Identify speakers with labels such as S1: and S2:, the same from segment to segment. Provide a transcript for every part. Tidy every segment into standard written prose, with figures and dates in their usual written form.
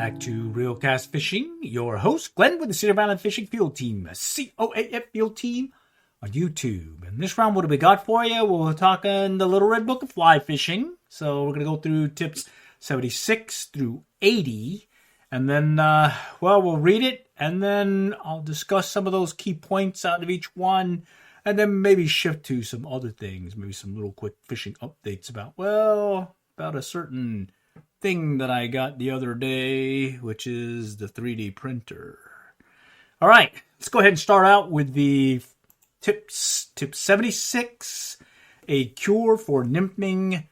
S1: back to Real Cast Fishing. Your host, Glenn, with the Cedar Island Fishing Field Team, COAF Field Team on YouTube. And this round, what do we got for you? We're talking the Little Red Book of Fly Fishing. So we're going to go through tips 76 through 80. And then, we'll read it. And then I'll discuss some of those key points out of each one. And then maybe shift to some other things. Maybe some little quick fishing updates about a certain thing that I got the other day, which is the 3D printer. All right, let's go ahead and start out with the tips. Tip 76, a cure for nymphing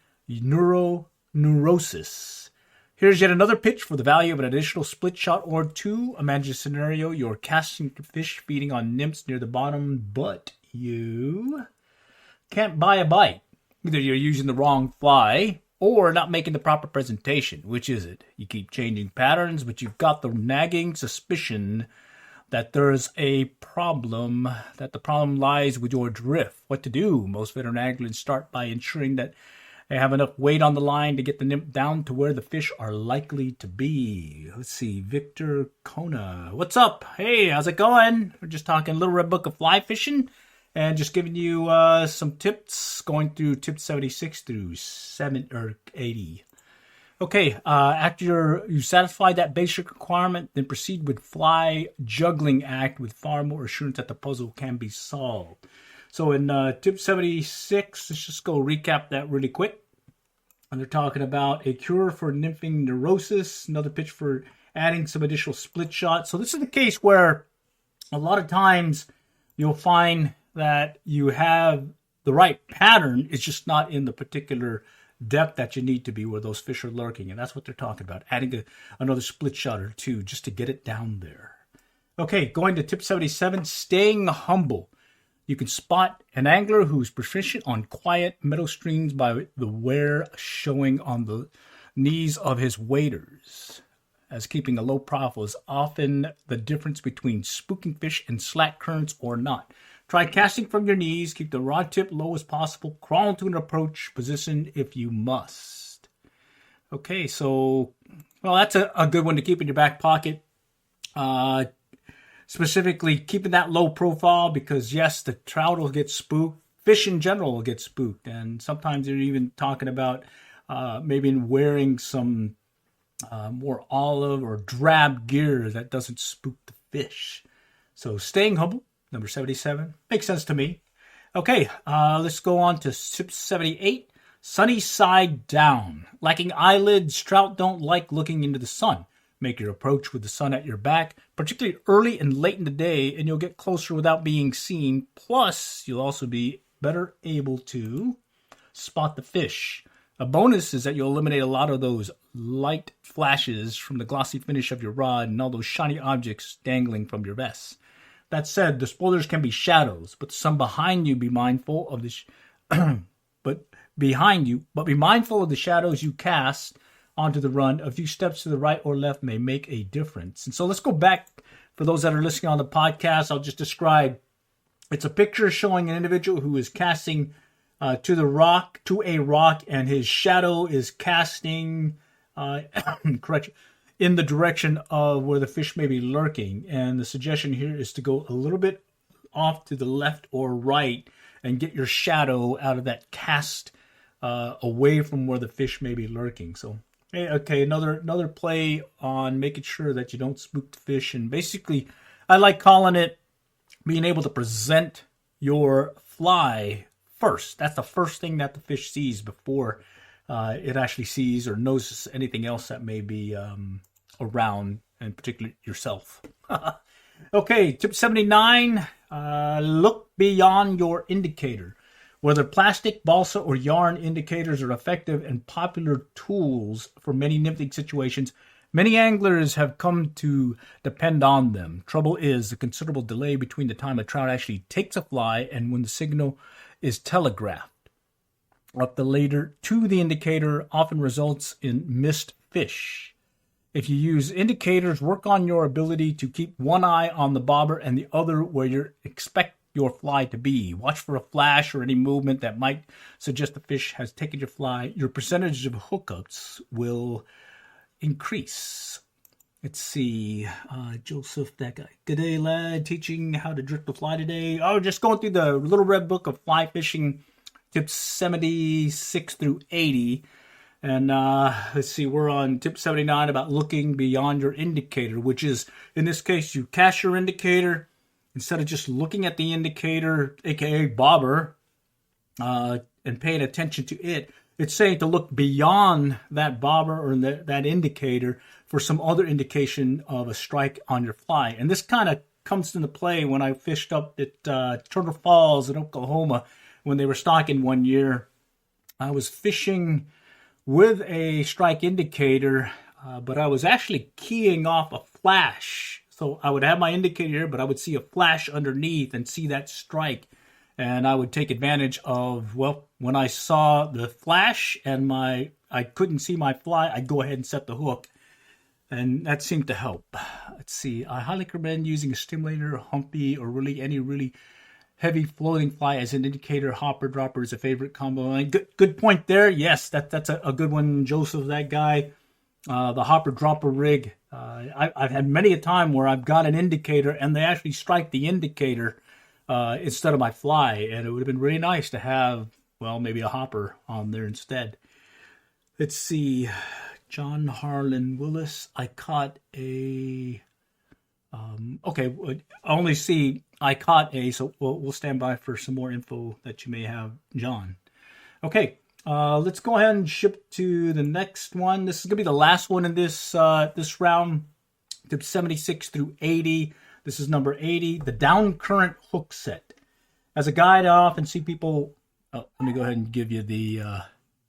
S1: neurosis. Here's yet another pitch for the value of an additional split shot or two. Imagine a scenario: you're casting fish feeding on nymphs near the bottom, but you can't buy a bite. Either you're using the wrong fly or not making the proper presentation. Which is it? You keep changing patterns, but you've got the nagging suspicion that there's a problem, that the problem lies with your drift. What to do? Most veteran anglers start by ensuring that they have enough weight on the line to get the nymph down to where the fish are likely to be. Let's see, Victor Kona. What's up? Hey, how's it going? We're just talking Little Red Book of Fly Fishing. And just giving you some tips, going through tips 76 through 80. Okay, after you satisfy that basic requirement, then proceed with fly juggling act with far more assurance that the puzzle can be solved. So in tip 76, let's just go recap that really quick. And they're talking about a cure for nymphing neurosis, another pitch for adding some additional split shots. So this is the case where a lot of times you'll find that you have the right pattern, it's just not in the particular depth that you need to be where those fish are lurking. And that's what they're talking about, adding another split shot or two just to get it down there. Okay, going to tip 77, staying humble. You can spot an angler who's proficient on quiet meadow streams by the wear showing on the knees of his waders, as keeping a low profile is often the difference between spooking fish in slack currents or not. Try casting from your knees. Keep the rod tip low as possible. Crawl into an approach position if you must. Okay, so, that's a good one to keep in your back pocket. Specifically, keeping that low profile because, yes, the trout will get spooked. Fish in general will get spooked. And sometimes they're even talking about maybe wearing some more olive or drab gear that doesn't spook the fish. So staying humble. Number 77. Makes sense to me. Okay, let's go on to tip 78. Sunny side down. Lacking eyelids, trout don't like looking into the sun. Make your approach with the sun at your back, particularly early and late in the day, and you'll get closer without being seen. Plus, you'll also be better able to spot the fish. A bonus is that you'll eliminate a lot of those light flashes from the glossy finish of your rod and all those shiny objects dangling from your vest. That said, the spoilers can be shadows, but some behind you. Be mindful of the be mindful of the shadows you cast onto the run. A few steps to the right or left may make a difference. And so let's go back for those that are listening on the podcast. I'll just describe. It's a picture showing an individual who is casting to a rock, and his shadow is casting. Correction. In the direction of where the fish may be lurking. And the suggestion here is to go a little bit off to the left or right and get your shadow out of that cast away from where the fish may be lurking. So, okay, another play on making sure that you don't spook the fish. And basically, I like calling it being able to present your fly first. That's the first thing that the fish sees before it actually sees or knows anything else that may be around, and particularly yourself. Okay, tip 79, look beyond your indicator. Whether plastic, balsa, or yarn, indicators are effective and popular tools for many nymphing situations. Many anglers have come to depend on them. Trouble is the considerable delay between the time a trout actually takes a fly and when the signal is telegraphed up the ladder to the indicator often results in missed fish. If you use indicators, work on your ability to keep one eye on the bobber and the other where you expect your fly to be. Watch for a flash or any movement that might suggest the fish has taken your fly. Your percentage of hookups will increase. Let's see, Joseph, that guy. Good day, lad. Teaching how to drift the fly today. Oh, just going through the Little Red Book of Fly Fishing, tips 76 through 80. And let's see, we're on tip 79 about looking beyond your indicator, which is, in this case, you cast your indicator. Instead of just looking at the indicator, aka bobber, and paying attention to it, it's saying to look beyond that bobber or that indicator for some other indication of a strike on your fly. And this kind of comes into play when I fished up at Turtle Falls in Oklahoma when they were stocking one year. I was fishing with a strike indicator, but I was actually keying off a flash. So I would have my indicator here, but I would see a flash underneath and see that strike. And I would take advantage of, well, when I saw the flash and I couldn't see my fly, I'd go ahead and set the hook. And that seemed to help. Let's see. I highly recommend using a stimulator, humpy, or any really heavy floating fly as an indicator. Hopper dropper is a favorite combo. And good point there. Yes, that's a good one, Joseph, that guy. The hopper dropper rig. I've had many a time where I've got an indicator and they actually strike the indicator instead of my fly. And it would have been really nice to have, well, maybe a hopper on there instead. Let's see. John Harlan Willis. I caught a... okay, I only see I caught a, so we'll stand by for some more info that you may have, John. Okay, let's go ahead and ship to the next one. This is going to be the last one in this this round, tip 76 through 80. This is number 80, the down current hook set. As a guide, I often see people, let me go ahead and give you the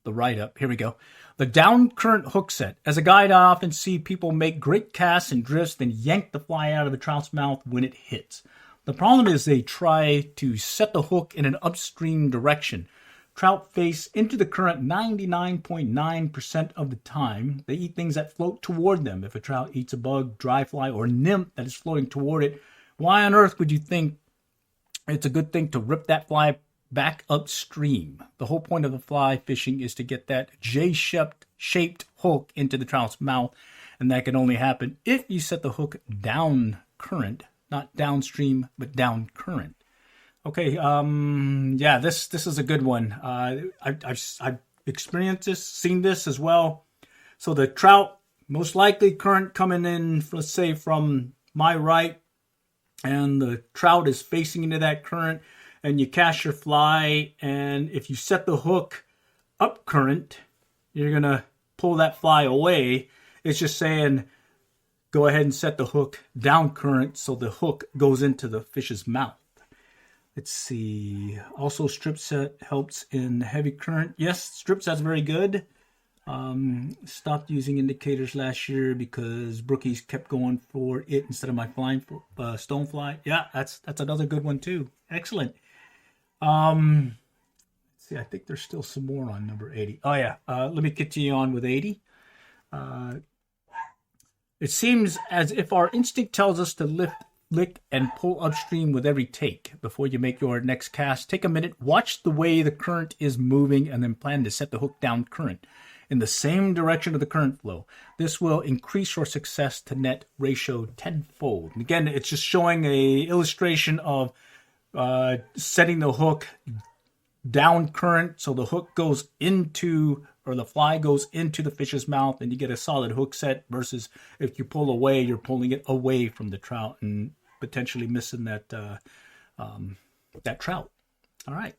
S1: write-up. Here we go. The down current hook set. As a guide, I often see people make great casts and drifts, then yank the fly out of the trout's mouth when it hits. The problem is they try to set the hook in an upstream direction. Trout face into the current 99.9% of the time. They eat things that float toward them. If a trout eats a bug, dry fly, or nymph that is floating toward it, why on earth would you think it's a good thing to rip that fly back upstream? The whole point of the fly fishing is to get that J-shaped hook into the trout's mouth, and that can only happen if you set the hook down current, not downstream, but down current. Okay, yeah, this is a good one. I've experienced this, seen this as well. So the trout, most likely current coming in, let's say from my right, and the trout is facing into that current, and you cast your fly, and if you set the hook up current, you're going to pull that fly away. It's just saying, go ahead and set the hook down current so the hook goes into the fish's mouth. Let's see. Also, strip set helps in heavy current. Yes, strip set's very good. Stopped using indicators last year because brookies kept going for it instead of my flying stonefly. Yeah, that's another good one too. Excellent. Let's see, I think there's still some more on number 80. Oh yeah, let me continue on with 80. It seems as if our instinct tells us to lick and pull upstream with every take. Before you make your next cast, take a minute, watch the way the current is moving, and then plan to set the hook down current in the same direction of the current flow. This will increase your success to net ratio tenfold. And again, it's just showing a illustration of setting the hook down current so the hook goes into, or the fly goes into the fish's mouth, and you get a solid hook set, versus if you pull away, you're pulling it away from the trout and potentially missing that that trout. All right.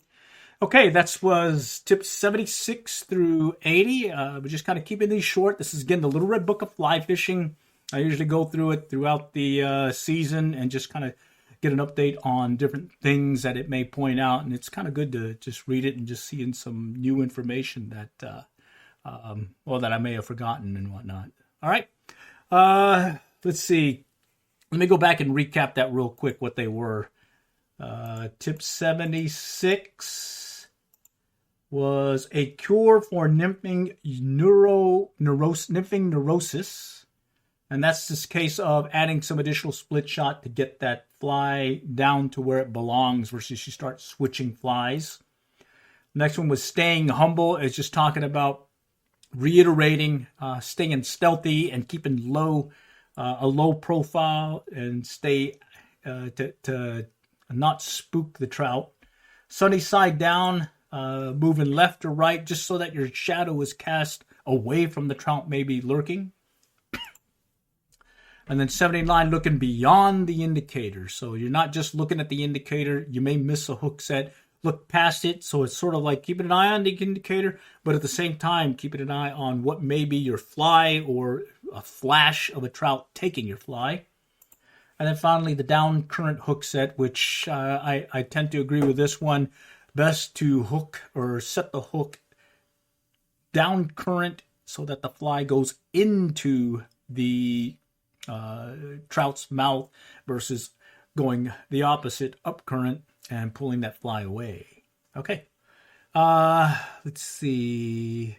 S1: Okay, that was tips 76 through 80. We're just kind of keeping these short. This is, again, the Little Red Book of Fly Fishing. I usually go through it throughout the season and just kind of get an update on different things that it may point out. And it's kind of good to just read it and just see in some new information that, that I may have forgotten and whatnot. All right. Let's see. Let me go back and recap that real quick, what they were. Tip 76 was a cure for nymphing neurosis. And that's this case of adding some additional split shot to get that fly down to where it belongs versus you start switching flies. Next one was staying humble. It's just talking about reiterating, staying stealthy and keeping low a low profile and stay to not spook the trout. Sunny side down, moving left or right, just so that your shadow is cast away from the trout maybe lurking. And then 79, looking beyond the indicator. So you're not just looking at the indicator. You may miss a hook set. Look past it. So it's sort of like keeping an eye on the indicator, but at the same time, keeping an eye on what may be your fly or a flash of a trout taking your fly. And then finally, the down current hook set, which I tend to agree with this one. Best to hook or set the hook down current so that the fly goes into the trout's mouth versus going the opposite, up current, and pulling that fly away. Okay. Let's see.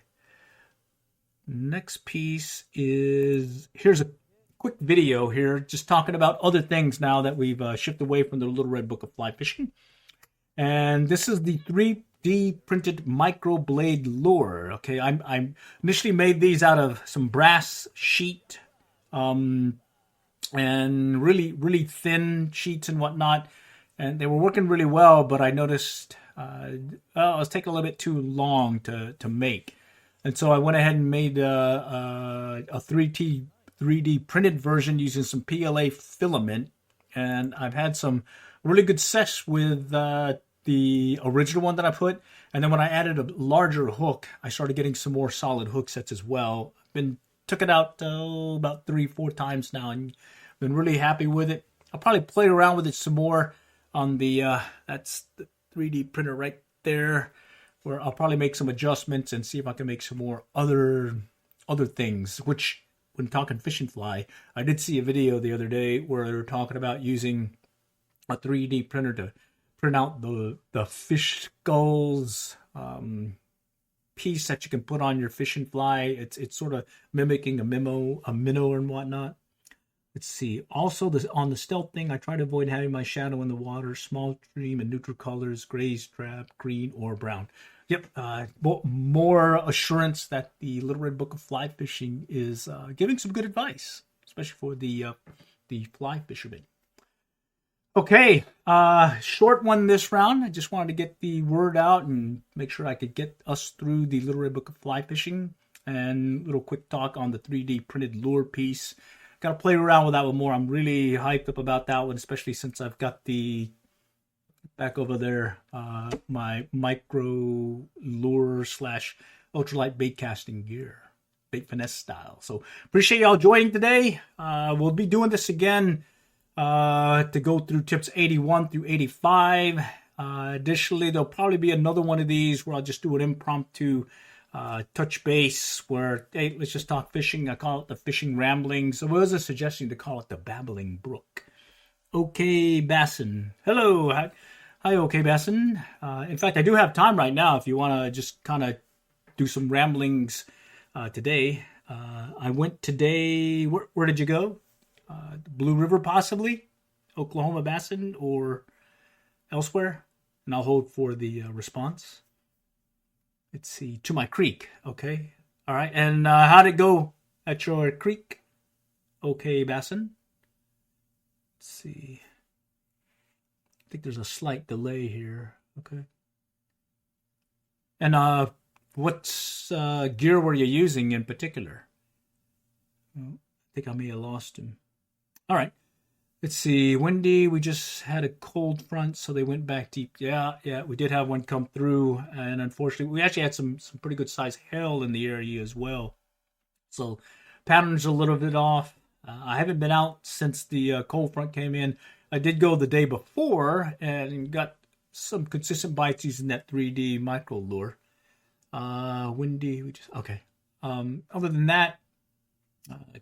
S1: Next piece is, here's a quick video here, just talking about other things now that we've shifted away from the Little Red Book of Fly Fishing. And this is the 3D printed microblade lure. Okay, I initially made these out of some brass sheet, and really thin sheets and whatnot, and they were working really well. But I noticed it was taking a little bit too long to make, and so I went ahead and made a 3D printed version using some PLA filament, and I've had some really good success with the original one that I put. And then when I added a larger hook, I started getting some more solid hook sets as well. Took it out about 3-4 times now, and been really happy with it. I'll probably play around with it some more on the that's the 3D printer right there, where I'll probably make some adjustments and see if I can make some more other things. Which, when talking fishing fly, I did see a video the other day where they were talking about using a 3D printer to print out the fish skulls piece that you can put on your fishing fly. It's sort of mimicking a minnow and whatnot. Let's see. Also, on the stealth thing, I try to avoid having my shadow in the water. Small stream and neutral colors, gray strap, green or brown. Yep. More assurance that the Little Red Book of Fly Fishing is giving some good advice, especially for the fly fishermen. Okay, short one this round. I just wanted to get the word out and make sure I could get us through the Little Red Book of Fly Fishing, and a little quick talk on the 3D printed lure piece. Got to play around with that one more. I'm really hyped up about that one, especially since I've got the back over there, my micro lure / ultralight bait casting gear, bait finesse style. So appreciate y'all joining today. We'll be doing this again to go through tips 81 through 85. Additionally, there'll probably be another one of these where I'll just do an impromptu touch base where, hey, let's just talk fishing. I call it the fishing ramblings. So there was a suggestion to call it the babbling brook. Okay, Bassin. Hello. Hi, okay, Bassin. In fact, I do have time right now if you want to just kind of do some ramblings today. I went today, where did you go? Blue River, possibly, Oklahoma Basin, or elsewhere, and I'll hold for the response. Let's see, to my creek. Okay, all right. And how'd it go at your creek? Okay, Basin. Let's see. I think there's a slight delay here. Okay. And what gear were you using in particular? I think I may have lost him. All right. Let's see. Windy, we just had a cold front, so they went back deep. Yeah, we did have one come through, and unfortunately, we actually had some pretty good size hail in the area as well. So pattern's a little bit off. I haven't been out since the cold front came in. I did go the day before and got some consistent bites using that 3D micro lure. Windy, we just okay. Other than that,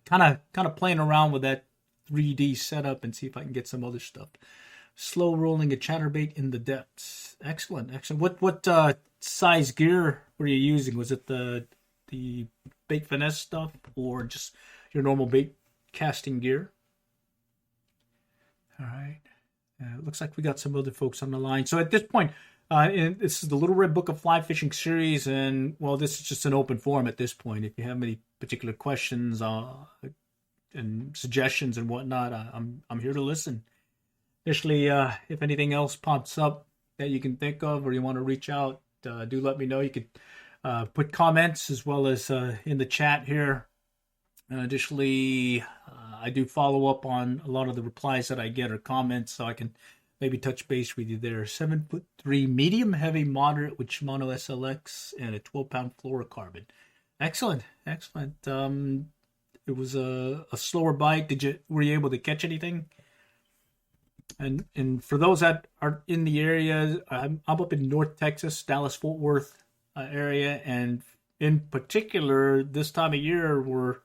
S1: kind of playing around with that 3D setup and see if I can get some other stuff. Slow rolling a chatterbait in the depths. Excellent. What size gear were you using? Was it the bait finesse stuff or just your normal bait casting gear? All right. It looks like we got some other folks on the line. So at this point, this is the Little Red Book of Fly Fishing series, and well, this is just an open forum at this point. If you have any particular questions, and suggestions and whatnot, I'm here to listen. Especially if anything else pops up that you can think of or you want to reach out, do let me know. You could put comments as well as in the chat here. Additionally, I do follow up on a lot of the replies that I get or comments, so I can maybe touch base with you there. 7'3", medium, heavy, moderate with Shimano SLX and a 12-pound fluorocarbon. Excellent, excellent. It was a slower bite. Were you able to catch anything? And for those that are in the area, I'm up in North Texas, Dallas Fort Worth area, and in particular, this time of year, we're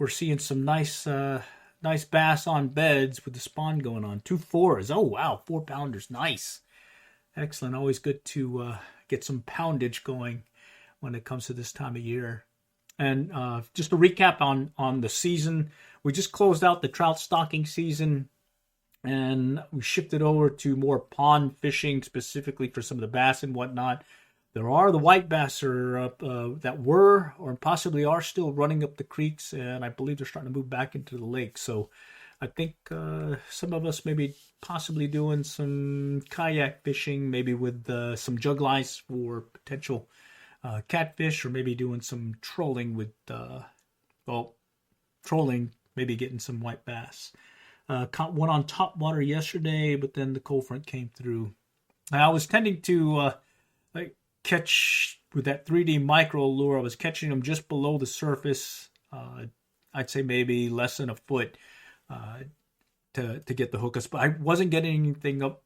S1: seeing some nice bass on beds with the spawn going on. 2 4s. Oh wow, 4-pounders, nice, excellent. Always good to get some poundage going when it comes to this time of year. And just to recap on the season, we just closed out the trout stocking season, and we shifted over to more pond fishing, specifically for some of the bass and whatnot. There are the white bass that were or possibly are still running up the creeks, and I believe they're starting to move back into the lake. So I think some of us maybe possibly doing some kayak fishing, maybe with some jug lice for potential catfish, or maybe doing some trolling with, trolling, maybe getting some white bass. Caught one on top water yesterday, but then the cold front came through. I was tending to catch with that 3D micro lure. I was catching them just below the surface. I'd say maybe less than a foot to get the hookups, but I wasn't getting anything up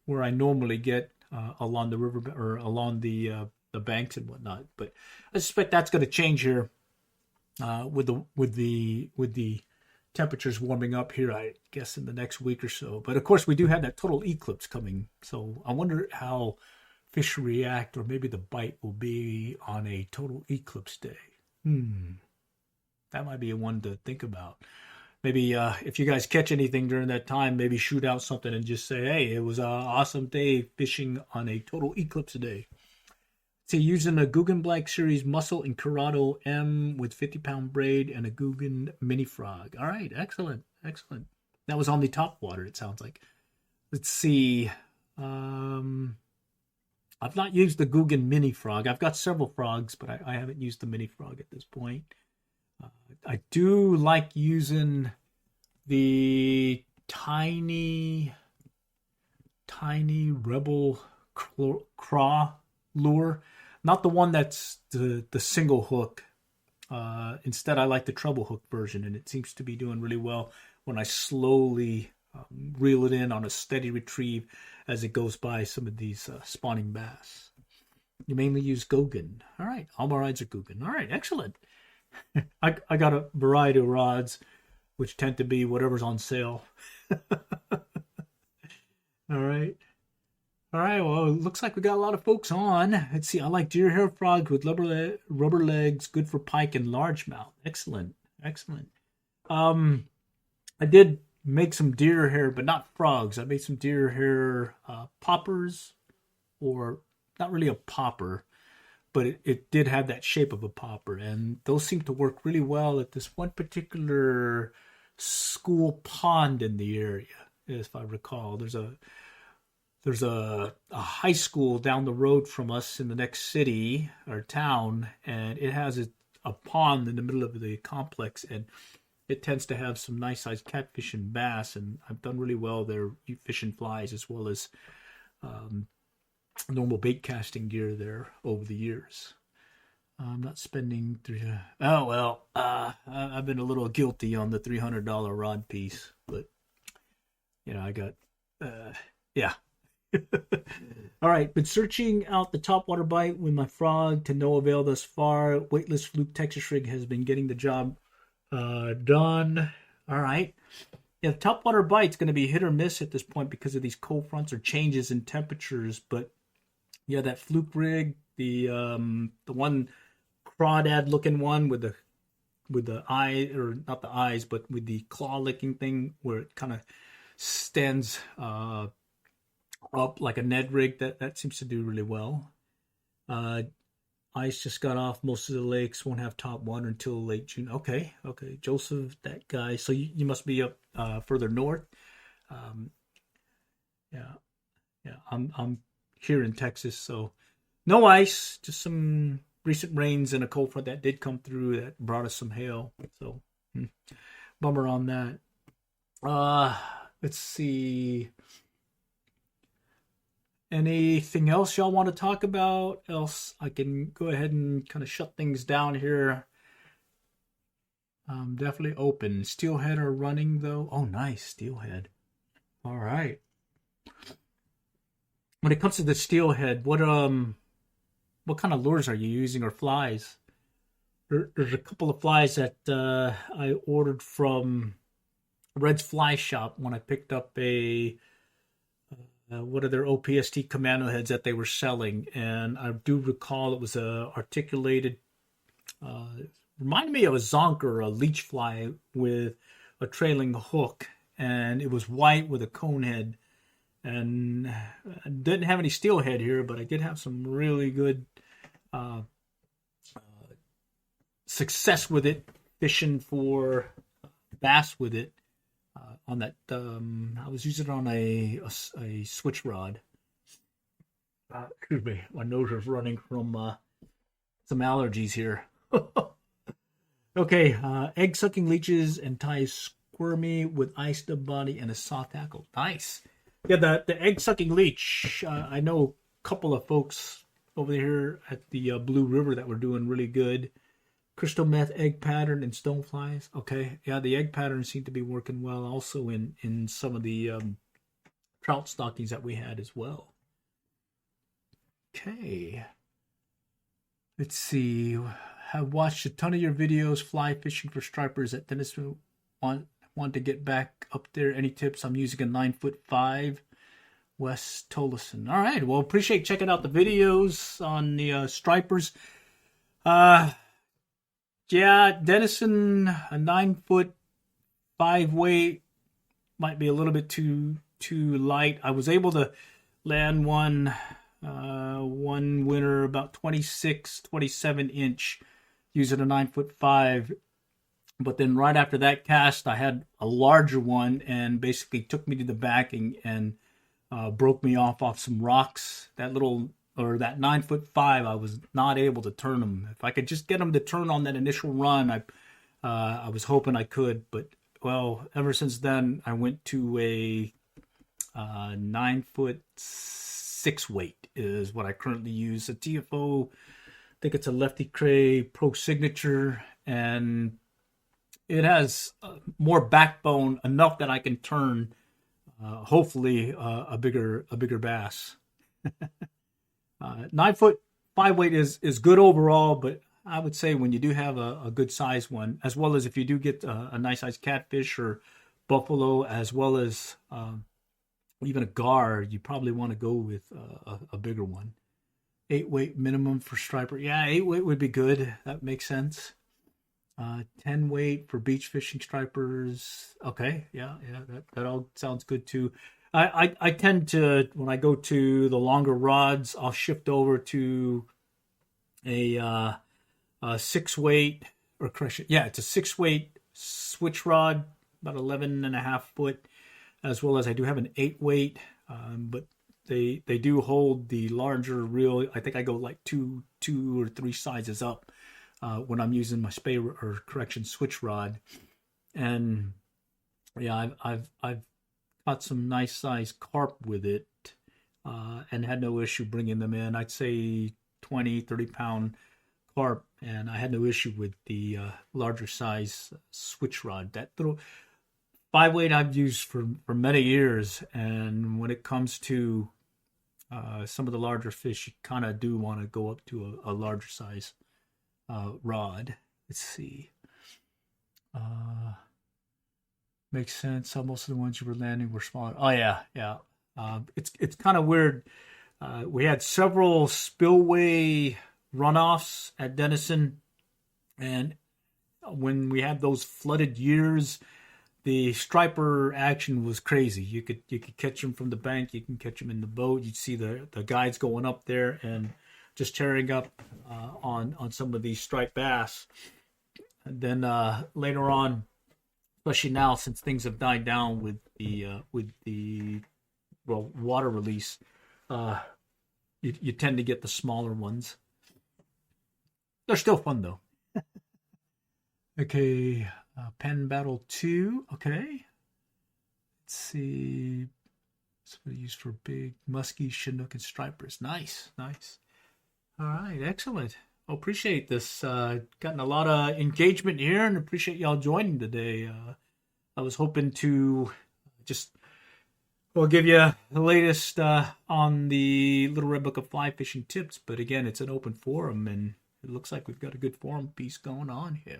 S1: where I normally get along the river or along the banks and whatnot. But I suspect that's going to change here with the temperatures warming up here, I guess, in the next week or so. But of course, we do have that total eclipse coming, so I wonder how fish react, or maybe the bite will be on a total eclipse day. That might be one to think about. Maybe if you guys catch anything during that time, maybe shoot out something and just say, hey, it was an awesome day fishing on a total eclipse day. So using a Guggen Black Series Muscle and Corrado M with 50-pound braid and a Guggen Mini Frog. All right, excellent, excellent. That was on the top water, it sounds like. Let's see. I've not used the Guggen Mini Frog. I've got several frogs, but I haven't used the Mini Frog at this point. I do like using the tiny Rebel Craw lure. Not the one that's the single hook. Instead, I like the treble hook version, and it seems to be doing really well when I slowly reel it in on a steady retrieve as it goes by some of these spawning bass. You mainly use Guggen. All right, all my rods are Guggen. All right, excellent. I got a variety of rods, which tend to be whatever's on sale. All right. All right, well, it looks like we got a lot of folks on. Let's see, I like deer hair frogs with rubber legs, good for pike and largemouth. Excellent, excellent. I did make some deer hair, but not frogs. I made some deer hair poppers, or not really a popper, but it did have that shape of a popper, and those seem to work really well at this one particular school pond in the area, if I recall. There's a high school down the road from us in the next city or town, and it has a pond in the middle of the complex, and it tends to have some nice sized catfish and bass, and I've done really well there fishing flies as well as normal bait casting gear there over the years. I'm not spending I've been a little guilty on the $300 rod piece, but I got yeah. All right, been searching out the topwater bite with my frog to no avail thus far. Weightless fluke Texas rig has been getting the job done. All right. Yeah, the topwater bite's going to be hit or miss at this point because of these cold fronts or changes in temperatures. But yeah, that fluke rig, the one crawdad looking one with the eye, or not the eyes, but with the claw licking thing where it kind of stands up like a Ned rig, that seems to do really well. On Ice just got off most of the lakes. Won't have top water until late June. Okay, okay. Joseph, that guy. So you must be up further north. Um, yeah, yeah. I'm here in Texas, so no ice. Just some recent rains and a cold front that did come through that brought us some hail. So bummer on that. Let's see. Anything else y'all want to talk about? Else I can go ahead and kind of shut things down here. Definitely open. Steelhead are running though. Oh, nice steelhead. All right. When it comes to the steelhead, what kind of lures are you using or flies? There's a couple of flies that I ordered from Red's Fly Shop when I picked up one of their OPST commando heads that they were selling, and I do recall it was a articulated, reminded me of a zonker, a leech fly with a trailing hook, and it was white with a cone head, and I didn't have any steelhead here, but I did have some really good success with it, fishing for bass with it. On that, I was using it on a switch rod. Excuse me, my nose is running from some allergies here. Okay, egg sucking leeches and ties squirmy with ice the body and a soft tackle. Nice. Yeah, the egg sucking leech. I know a couple of folks over here at the Blue River that were doing really good. Crystal meth egg pattern and stoneflies. Okay, yeah, the egg patterns seem to be working well also in some of the trout stockings that we had as well. Okay, let's see. Have watched a ton of your videos fly fishing for stripers at Denison. Want to get back up there. Any tips? I'm using a 9'5" Wes Tolleson. All right, well, appreciate checking out the videos on the stripers. Yeah, Denison, a 9'5" weight might be a little bit too light. I was able to land one winter about 26, 27 inch using a 9'5", but then right after that cast, I had a larger one and basically took me to the backing and broke me off some rocks. That 9'5", I was not able to turn them. If I could just get them to turn on that initial run, I was hoping I could. But well, ever since then, I went to a 9'6" weight is what I currently use. A TFO, I think it's a Lefty Cray Pro Signature, and it has more backbone enough that I can turn, hopefully, a bigger bass. 9'5" weight is good overall, but I would say when you do have a good size one, as well as if you do get a nice size catfish or buffalo, as well as even a gar, you probably want to go with a bigger one. 8 weight minimum for striper. Yeah, 8 weight would be good. That makes sense. 10 weight for beach fishing stripers. Okay, yeah, that all sounds good too. I tend to, when I go to the longer rods, I'll shift over to a 6 weight, or correction, yeah, it's a 6 weight switch rod, about 11.5 foot, as well as I do have an 8 weight, but they do hold the larger reel. I think I go like two or three sizes up when I'm using my switch rod, and yeah, I've caught some nice sized carp with it, and had no issue bringing them in. I'd say 20-30 pound carp, and I had no issue with the larger size switch rod. That little 5 weight I've used for many years, and when it comes to some of the larger fish, you kind of do want to go up to a larger size rod. Let's see. Makes sense. So most of the ones you were landing were smaller. Oh yeah. It's kind of weird. We had several spillway runoffs at Denison, and when we had those flooded years, the striper action was crazy. You could catch them from the bank. You can catch them in the boat. You'd see the guides going up there, and just tearing up on some of these striped bass. And then later on, especially now since things have died down with the water release, you tend to get the smaller ones. They're still fun though. Okay, Pen Battle 2. Okay, let's see. It's used for big muskie, chinook, and stripers. Nice. All right, excellent. I appreciate this. Gotten a lot of engagement here, and appreciate y'all joining today. I was hoping to just give you the latest on the Little Red Book of Fly Fishing Tips, but again, it's an open forum, and it looks like we've got a good forum piece going on here.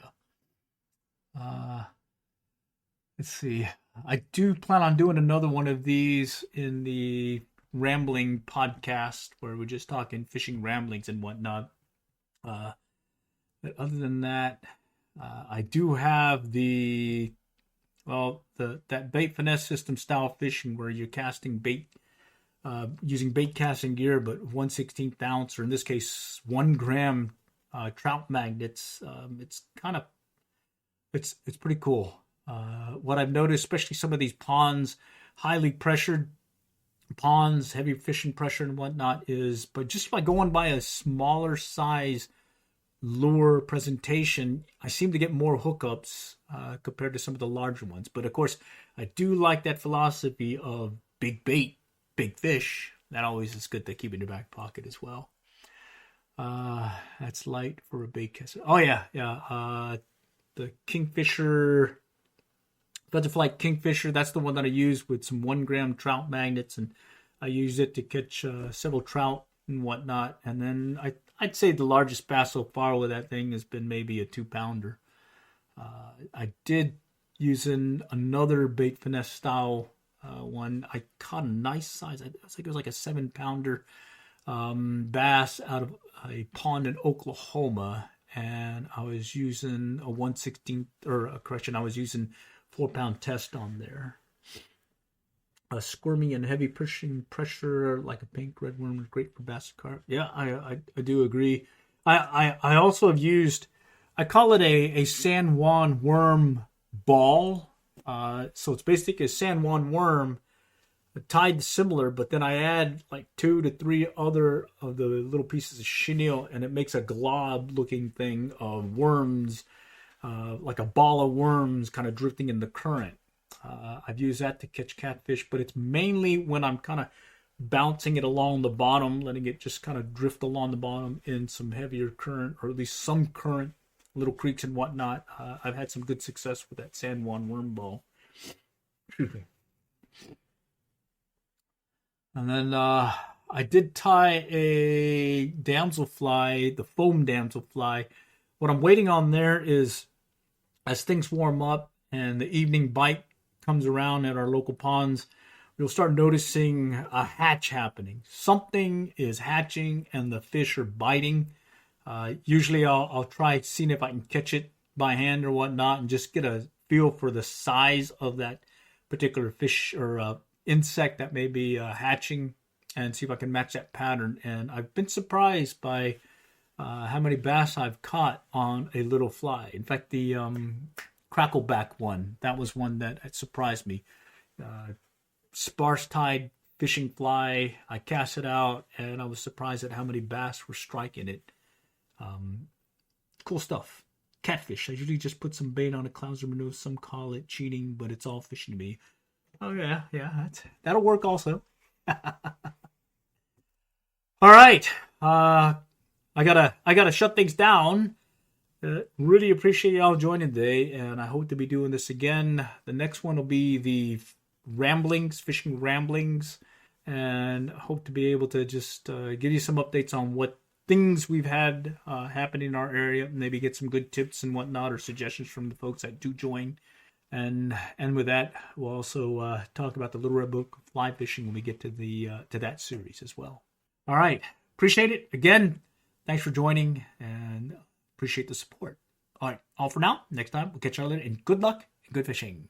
S1: Let's see. I do plan on doing another one of these in the Rambling podcast, where we're just talking fishing ramblings and whatnot. But other than that, I do have that bait finesse system style fishing where you're casting bait using bait casting gear, but 1/16 ounce, or in this case 1 gram trout magnets. It's pretty cool. What I've noticed, especially some of these ponds, highly pressured ponds, heavy fishing pressure and whatnot, but just by going by a smaller size lure presentation, I seem to get more hookups compared to some of the larger ones. But of course, I do like that philosophy of big bait, big fish. That always is good to keep in your back pocket as well. That's light for a bait caster. Oh yeah. The Kingfisher, Butterfly Kingfisher, that's the one that I use with some 1 gram trout magnets, and I use it to catch several trout and whatnot. And then I'd say the largest bass so far with that thing has been maybe a 2-pounder. I did use another bait finesse style one. I caught a nice size. I think it was like a 7-pounder bass out of a pond in Oklahoma, and I was using a 1/16, I was using 4-pound test on there. Squirmy and heavy pushing pressure like a pink red worm is great for bass and carp. Yeah, I do agree. I also have used, I call it a San Juan worm ball. So it's basically a San Juan worm tied similar, but then I add like 2 to 3 other of the little pieces of chenille, and it makes a glob looking thing of worms, like a ball of worms kind of drifting in the current. I've used that to catch catfish, but it's mainly when I'm kind of bouncing it along the bottom, letting it just kind of drift along the bottom in some heavier current, or at least some current, little creeks and whatnot. I've had some good success with that San Juan worm ball. Excuse me. And then I did tie a damselfly, the foam damselfly. What I'm waiting on there is, as things warm up and the evening bite comes around at our local ponds, you'll start noticing a hatch happening. Something is hatching and the fish are biting. Usually I'll try seeing if I can catch it by hand or whatnot and just get a feel for the size of that particular fish or insect that may be hatching, and see if I can match that pattern. And I've been surprised by how many bass I've caught on a little fly. In fact, the crackleback one, that was one that surprised me. Sparse tide fishing fly. I cast it out, and I was surprised at how many bass were striking it. Cool stuff. Catfish. I usually just put some bait on a clouser minnow. Some call it cheating, but it's all fishing to me. Oh yeah, that'll work also. All right, I gotta shut things down. Really appreciate y'all joining today, and I hope to be doing this again. The next one will be the fishing ramblings, and hope to be able to just give you some updates on what things we've had happen in our area, maybe get some good tips and whatnot, or suggestions from the folks that do join. And with that, we'll also talk about the Little Red Book of Fly Fishing when we get to to that series as well. All right, appreciate it again. Thanks for joining, and appreciate the support. All right, all for now. Next time we'll catch you later, and good luck and good fishing.